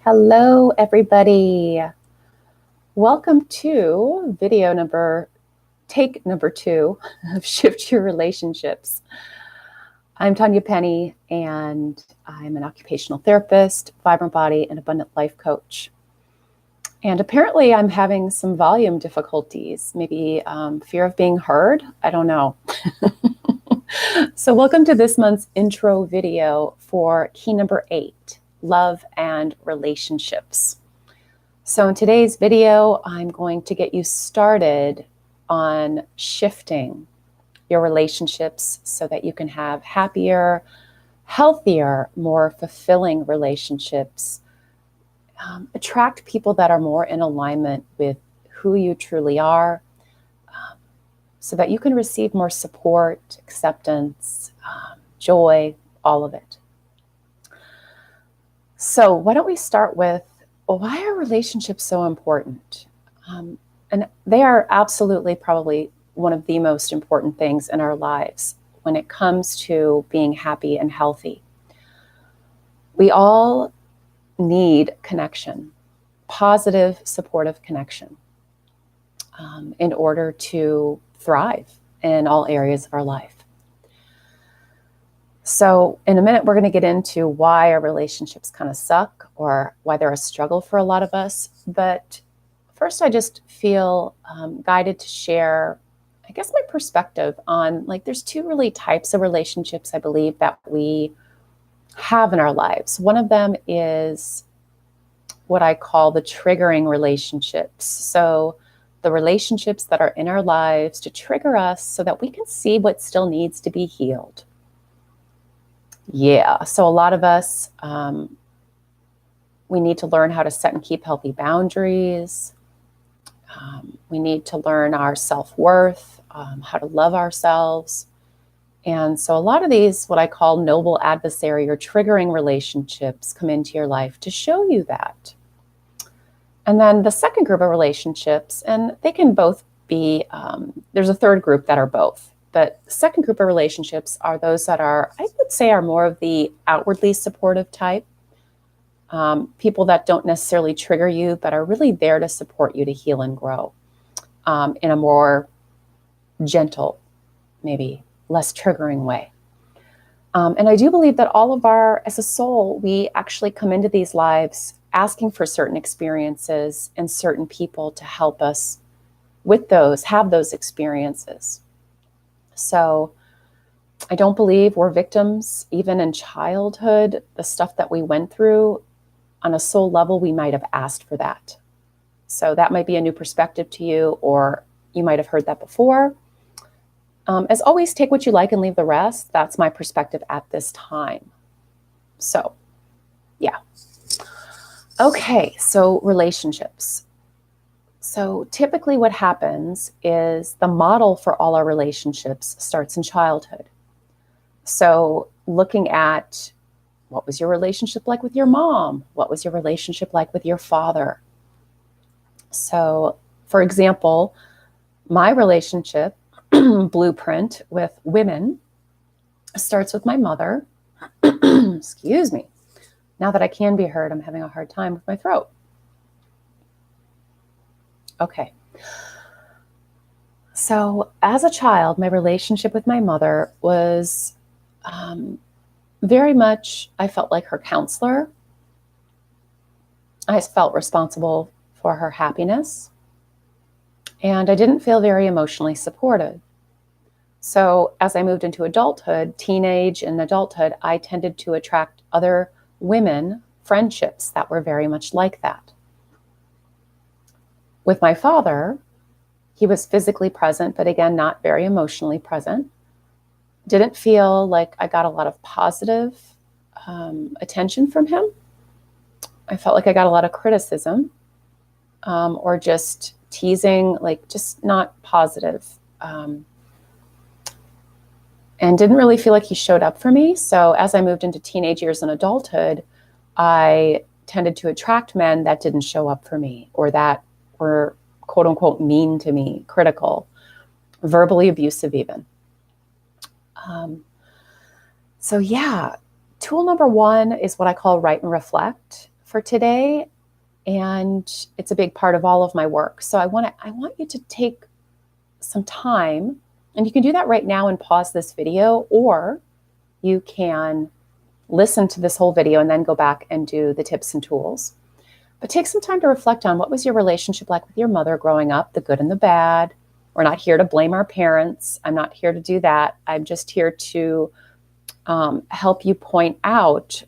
Hello, everybody. Welcome to take number 2 of Shift Your Relationships. I'm Tanya Penny, and I'm an occupational therapist, vibrant body, and abundant life coach. And apparently I'm having some volume difficulties, maybe fear of being heard. I don't know. So welcome to this month's intro video for key number 8, love and relationships. So in today's video, I'm going to get you started on shifting your relationships so that you can have happier, healthier, more fulfilling relationships. Attract people that are more in alignment with who you truly are, so that you can receive more support, acceptance, joy, all of it. So why don't we start with, why are relationships so important? And they are absolutely probably one of the most important things in our lives when it comes to being happy and healthy. We all need connection, positive, supportive connection, in order to thrive in all areas of our life. So in a minute, we're going to get into why our relationships kind of suck or why they're a struggle for a lot of us. But first, I just feel guided to share, I guess, my perspective on, there's two really types of relationships I believe that we have in our lives. One of them is what I call the triggering relationships. So the relationships that are in our lives to trigger us so that we can see what still needs to be healed. Yeah, so a lot of us, we need to learn how to set and keep healthy boundaries. We need to learn our self-worth, how to love ourselves. And so a lot of these, what I call noble adversary or triggering relationships, come into your life to show you that. And then the second group of relationships, and they can both be, there's a third group that are both. But the second group of relationships are those that are, I would say, are more of the outwardly supportive type. People that don't necessarily trigger you, but are really there to support you to heal and grow in a more gentle, maybe less triggering way. And I do believe that all of as a soul, we actually come into these lives asking for certain experiences and certain people to help us with those, have those experiences. So I don't believe we're victims, even in childhood. The stuff that we went through, on a soul level, we might have asked for that. So that might be a new perspective to you, or you might have heard that before. As always, take what you like and leave the rest. That's my perspective at this time. So, yeah. Okay, so relationships. So typically what happens is the model for all our relationships starts in childhood. So looking at, what was your relationship like with your mom? What was your relationship like with your father? So, for example, my relationship blueprint with women starts with my mother. Excuse me. Now that I can be heard, I'm having a hard time with my throat. Okay. So as a child, my relationship with my mother was very much, I felt like her counselor. I felt responsible for her happiness. And I didn't feel very emotionally supported. So as I moved into adulthood, teenage and adulthood, I tended to attract other women, friendships that were very much like that. With my father, he was physically present, but again, not very emotionally present. Didn't feel like I got a lot of positive attention from him. I felt like I got a lot of criticism or just teasing, just not positive. And didn't really feel like he showed up for me. So as I moved into teenage years and adulthood, I tended to attract men that didn't show up for me, or that were quote unquote mean to me, critical, verbally abusive even. So yeah, tool number 1 is what I call write and reflect. for today, and it's a big part of all of my work. So I want you to take some time, and you can do that right now and pause this video, or you can listen to this whole video and then go back and do the tips and tools. But take some time to reflect on, what was your relationship like with your mother growing up, the good and the bad. We're not here to blame our parents. I'm not here to do that. I'm just here to help you point out,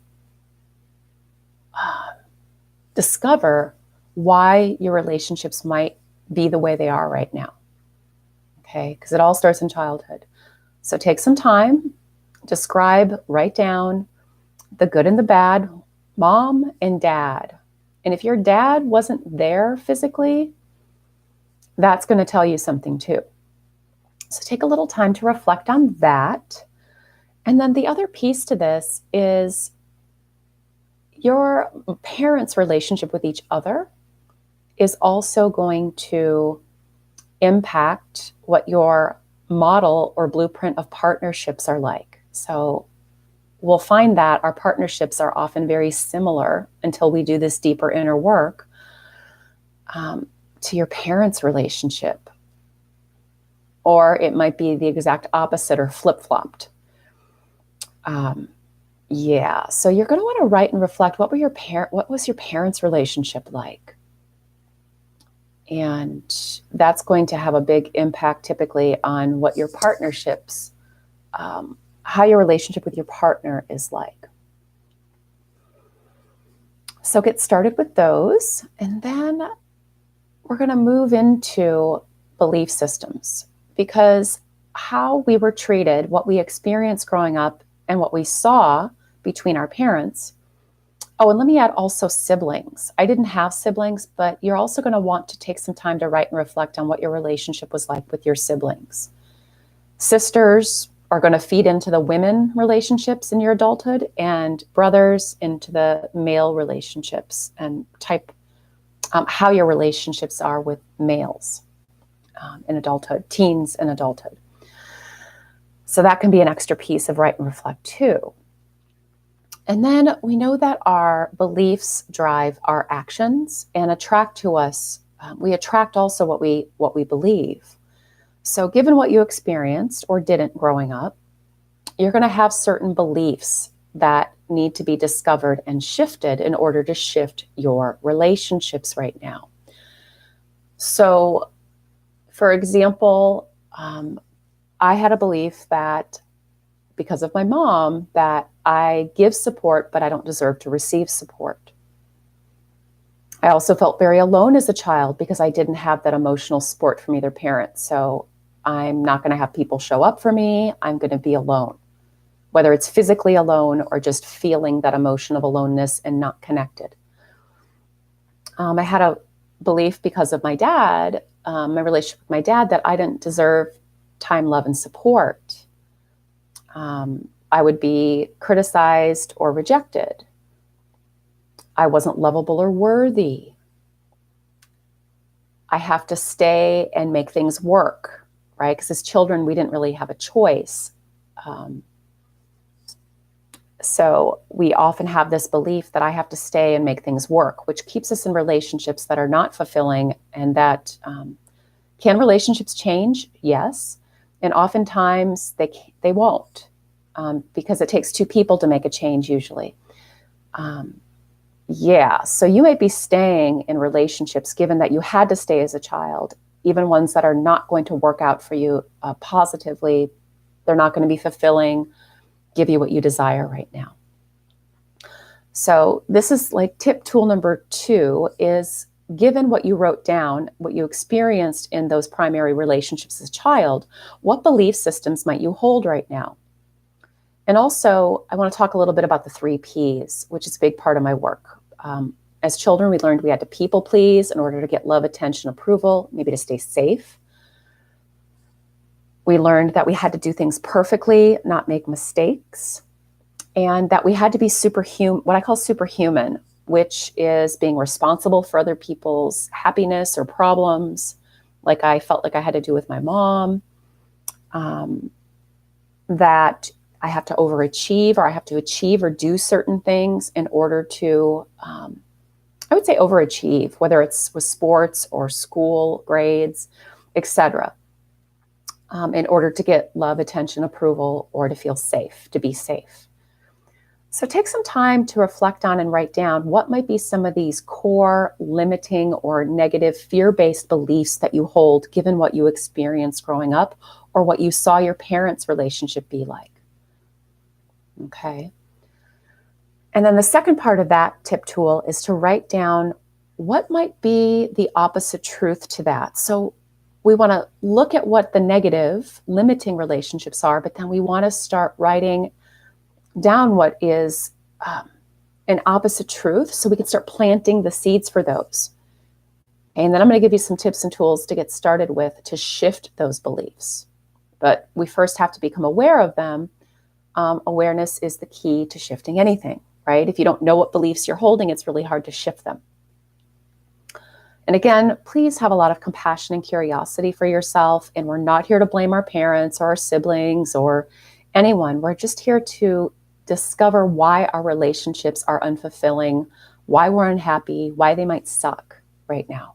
discover why your relationships might be the way they are right now. Okay, because it all starts in childhood. So take some time, describe, write down the good and the bad, mom and dad. And if your dad wasn't there physically, that's going to tell you something too. So take a little time to reflect on that. And then the other piece to this is your parents' relationship with each other is also going to impact what your model or blueprint of partnerships are like. So we'll find that our partnerships are often very similar until we do this deeper inner work to your parents' relationship. Or it might be the exact opposite or flip-flopped. Yeah, so you're going to want to write and reflect, what was your parents' relationship like? And that's going to have a big impact typically on what your partnerships, how your relationship with your partner is like. So get started with those, and then we're going to move into belief systems, because how we were treated, what we experienced growing up, and what we saw between our parents. Oh, and let me add also siblings. I didn't have siblings, but you're also going to want to take some time to write and reflect on what your relationship was like with your siblings. Sisters are going to feed into the women relationships in your adulthood, and brothers into the male relationships, and how your relationships are with males in adulthood, teens in adulthood. So that can be an extra piece of write and reflect too. And then we know that our beliefs drive our actions and attract to us. We attract also what we believe. So given what you experienced or didn't growing up, you're going to have certain beliefs that need to be discovered and shifted in order to shift your relationships right now. So, for example, I had a belief that, because of my mom, that I give support, but I don't deserve to receive support. I also felt very alone as a child because I didn't have that emotional support from either parent. So I'm not going to have people show up for me. I'm going to be alone, whether it's physically alone or just feeling that emotion of aloneness and not connected. I had a belief because of my dad, my relationship with my dad, that I didn't deserve time, love, and support. I would be criticized or rejected. I wasn't lovable or worthy. I have to stay and make things work, right? Because as children, we didn't really have a choice. So we often have this belief that I have to stay and make things work, which keeps us in relationships that are not fulfilling. And that can relationships change? Yes. And oftentimes they won't, because it takes two people to make a change usually. Yeah, so you might be staying in relationships given that you had to stay as a child, even ones that are not going to work out for you positively. They're not going to be fulfilling, give you what you desire right now. So this is like tip tool number 2 is, given what you wrote down, what you experienced in those primary relationships as a child, what belief systems might you hold right now? And also, I want to talk a little bit about the 3 Ps, which is a big part of my work. As children, we learned we had to people please in order to get love, attention, approval, maybe to stay safe. We learned that we had to do things perfectly, not make mistakes, and that we had to be superhuman, what I call superhuman, which is being responsible for other people's happiness or problems, like I felt like I had to do with my mom, that I have to overachieve, or I have to achieve or do certain things in order to I would say overachieve, whether it's with sports or school, grades, etc., in order to get love, attention, approval, or to feel safe, to be safe. So take some time to reflect on and write down what might be some of these core limiting or negative fear-based beliefs that you hold given what you experienced growing up or what you saw your parents' relationship be like. Okay. And then the second part of that tip tool is to write down what might be the opposite truth to that. So we want to look at what the negative, limiting relationships are, but then we want to start writing down what is an opposite truth so we can start planting the seeds for those. And then I'm going to give you some tips and tools to get started with to shift those beliefs. But we first have to become aware of them. Awareness is the key to shifting anything, right? If you don't know what beliefs you're holding, it's really hard to shift them. And again, please have a lot of compassion and curiosity for yourself. And we're not here to blame our parents or our siblings or anyone. We're just here to discover why our relationships are unfulfilling, why we're unhappy, why they might suck right now.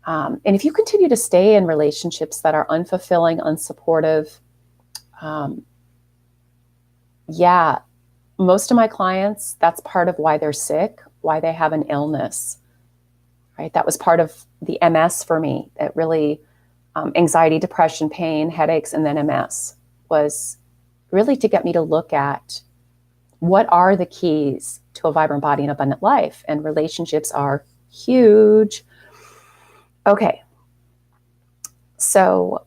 And if you continue to stay in relationships that are unfulfilling, unsupportive, yeah, most of my clients, that's part of why they're sick, why they have an illness, right? That was part of the MS for me. That really, anxiety, depression, pain, headaches, and then MS was really to get me to look at what are the keys to a vibrant body and abundant life. And relationships are huge. Okay. So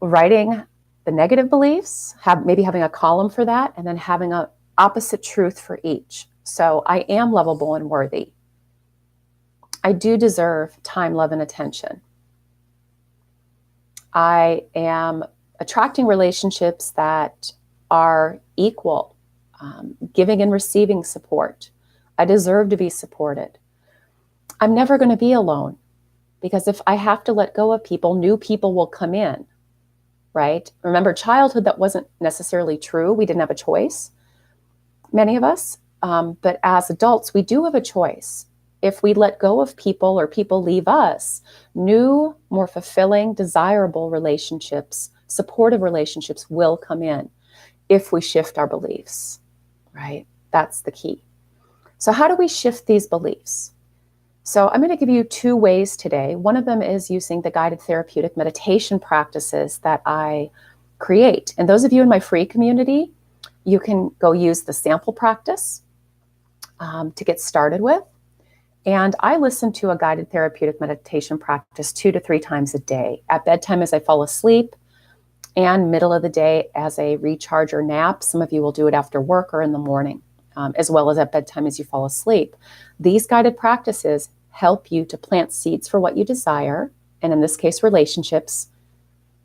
writing the negative beliefs, maybe having a column for that, and then having an opposite truth for each. So I am lovable and worthy. I do deserve time, love, and attention. I am attracting relationships that are equal, giving and receiving support. I deserve to be supported. I'm never going to be alone because if I have to let go of people, new people will come in, right? Remember, childhood, that wasn't necessarily true. We didn't have a choice, many of us. But as adults, we do have a choice. If we let go of people or people leave us, new, more fulfilling, desirable relationships, supportive relationships will come in if we shift our beliefs, right? That's the key. So how do we shift these beliefs? So I'm going to give you 2 ways today. One of them is using the guided therapeutic meditation practices that I create. And those of you in my free community, you can go use the sample practice to get started with. And I listen to a guided therapeutic meditation practice 2 to 3 times a day, at bedtime as I fall asleep, and middle of the day as a recharge or nap. Some of you will do it after work or in the morning, as well as at bedtime as you fall asleep. These guided practices help you to plant seeds for what you desire, and in this case, relationships.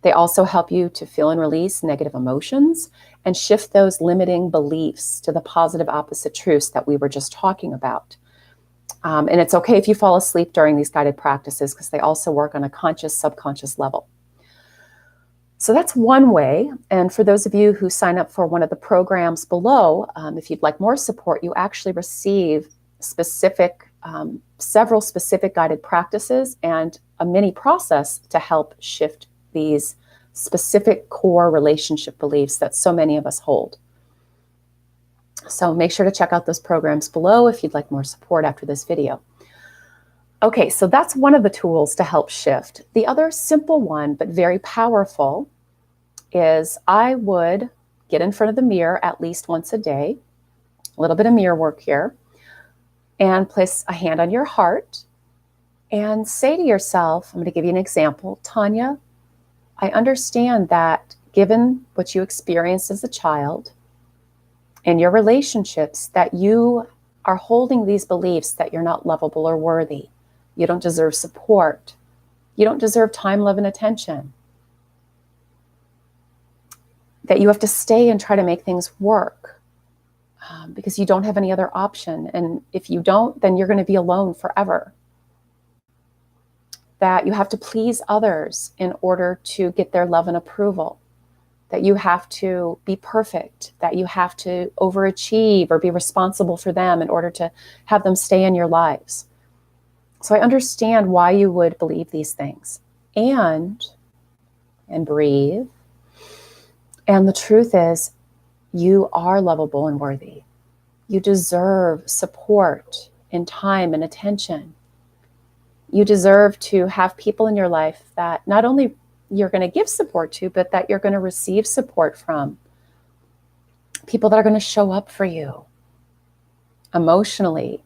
They also help you to feel and release negative emotions and shift those limiting beliefs to the positive opposite truths that we were just talking about. And it's okay if you fall asleep during these guided practices because they also work on a conscious, subconscious level. So that's one way. And for those of you who sign up for one of the programs below, if you'd like more support, you actually receive several specific guided practices and a mini process to help shift these specific core relationship beliefs that so many of us hold. So make sure to check out those programs below if you'd like more support after this video. Okay, so that's one of the tools to help shift. The other simple one, but very powerful, is I would get in front of the mirror at least once a day, a little bit of mirror work here, and place a hand on your heart and say to yourself, I'm going to give you an example, Tanya, I understand that given what you experienced as a child and your relationships, that you are holding these beliefs that you're not lovable or worthy. You don't deserve support. You don't deserve time, love, and attention. That you have to stay and try to make things work because you don't have any other option. And if you don't, then you're going to be alone forever. That you have to please others in order to get their love and approval. that you have to be perfect, that you have to overachieve or be responsible for them in order to have them stay in your lives. So I understand why you would believe these things. And breathe. And the truth is, you are lovable and worthy. You deserve support and time and attention. You deserve to have people in your life that not only you're going to give support to, but that you're going to receive support from. People that are going to show up for you emotionally,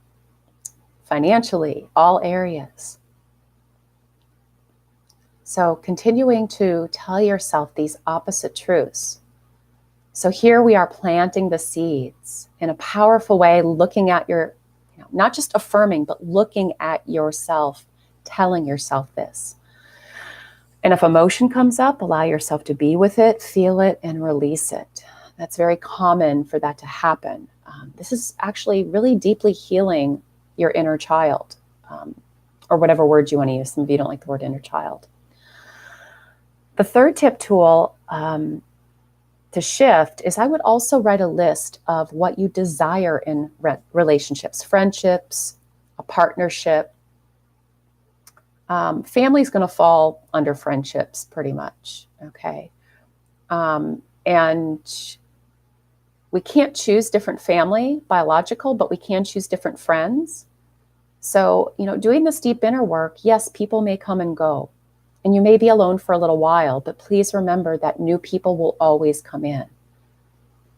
financially, all areas. So continuing to tell yourself these opposite truths. So here we are planting the seeds in a powerful way, looking at your, not just affirming, but looking at yourself, telling yourself this. And if emotion comes up, allow yourself to be with it, feel it, and release it. That's very common for that to happen. This is actually really deeply healing your inner child, or whatever word you want to use. Some of you don't like the word inner child. The third tip tool to shift is I would also write a list of what you desire in relationships, friendships, a partnership. Family is going to fall under friendships pretty much, okay? And we can't choose different family, biological, but we can choose different friends. So, doing this deep inner work, yes, people may come and go, and you may be alone for a little while, but please remember that new people will always come in.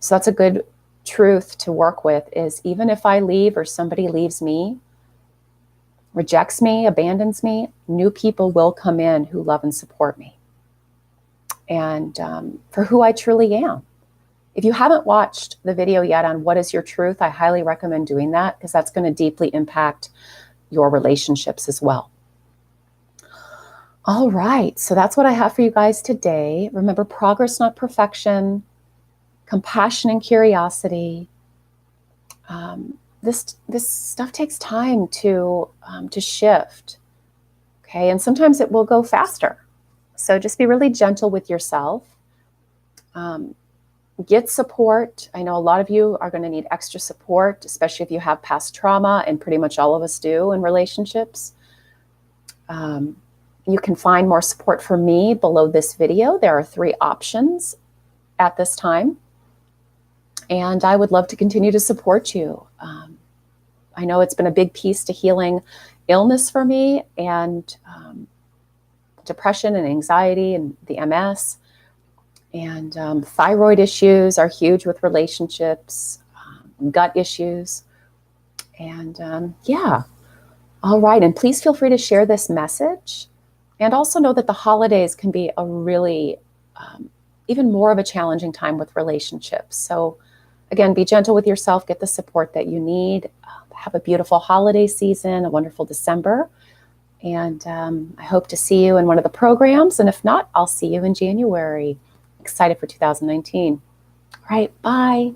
So that's a good truth to work with, is even if I leave or somebody leaves me, rejects me, abandons me, new people will come in who love and support me. And for who I truly am. If you haven't watched the video yet on what is your truth, I highly recommend doing that, because that's going to deeply impact your relationships as well. All right, so that's what I have for you guys today. Remember, progress, not perfection, compassion and curiosity. This stuff takes time to shift, okay? And sometimes it will go faster. So just be really gentle with yourself. Get support. I know a lot of you are going to need extra support, especially if you have past trauma, and pretty much all of us do in relationships. You can find more support from me below this video. There are 3 options at this time. And I would love to continue to support you. I know it's been a big piece to healing illness for me, and depression and anxiety and the MS. And thyroid issues are huge with relationships, gut issues. And yeah, all right. And please feel free to share this message. And also know that the holidays can be a really, even more of a challenging time with relationships. So again, be gentle with yourself, get the support that you need. Have a beautiful holiday season, a wonderful December. And I hope to see you in one of the programs. And if not, I'll see you in January. Excited for 2019. All right, bye.